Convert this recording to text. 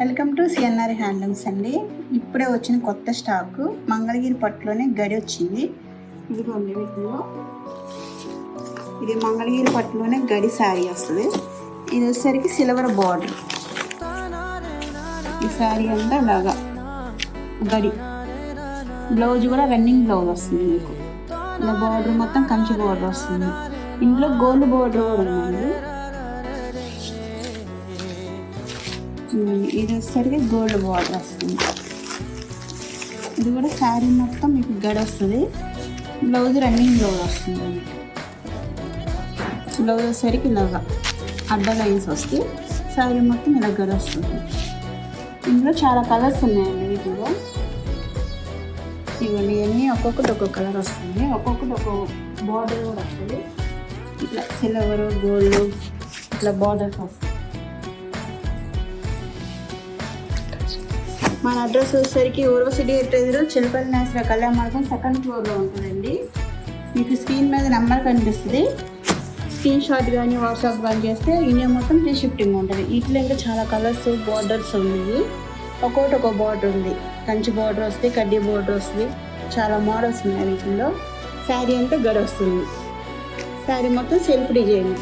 Welcome to CNR handlooms అండి. ఇప్పుడే వచ్చిన కొత్త స్టాక్ మంగళగిరి పట్టులోనే గడి వచ్చింది. ఇదిగోండి వీటిలో ఇది మంగళగిరి పట్టులోనే గడి శారీ వస్తుంది. ఇది వచ్చేసరికి సిల్వర్ బార్డర్. ఈ శారీ అంతా ఇలాగా గడి, బ్లౌజ్ కూడా రన్నింగ్ బ్లౌజ్ వస్తుంది. మీకు ఇలా బార్డర్ మొత్తం కంచి బార్డర్ వస్తుంది. ఇందులో గోల్డ్ బార్డర్ కూడా ఉందండి. ఇది వచ్చేసరికి గోల్డ్ బార్డర్ వస్తుంది. ఇది కూడా శారీ మొత్తం మీకు గడి వస్తుంది. బ్లౌజ్ రన్నింగ్ బ్లౌజ్ వస్తుంది. బ్లౌజ్ వచ్చేసరికి ఇలాగా అడ్డ లైన్స్ వస్తే శారీ మొత్తం ఇలా గడి వస్తుంది. ఇందులో చాలా కలర్స్ ఉన్నాయండి. వీటిలో ఇవన్నీ అన్నీ ఒక్కొక్కటి ఒక్కొక్క కలర్ వస్తుంది. ఒక్కొక్కటి ఒక్కొక్క బార్డర్ కూడా వస్తుంది. ఇట్లా సిల్వర్ గోల్డ్ ఇట్లా బార్డర్స్ వస్తాయి. మన అడ్రస్ వచ్చేసరికి ఊర్వశి థియేటర్ చిలపల్లి నేసర కళ్యాణ మార్గం 2nd ఫ్లోర్లో ఉంటుందండి. మీకు స్క్రీన్ మీద నెంబర్ కనిపిస్తుంది. స్క్రీన్ షాట్ కానీ వాట్సాప్ కానీ చేస్తే ఇండియా మొత్తం ఫ్రీ షిఫ్టింగ్ ఉంటుంది. వీటిలో ఇంకా చాలా కలర్స్ బార్డర్స్ ఉన్నాయి. ఒక్కొక్కటి ఒక బార్డర్ ఉంది. కంచి బార్డర్ వస్తుంది, కడ్డీ బార్డర్ వస్తుంది. చాలా మోడల్స్ ఉన్నాయి వీటిల్లో. శారీ అంతా గడి వస్తుంది. శారీ మొత్తం సెల్ఫ్ డిజైన్.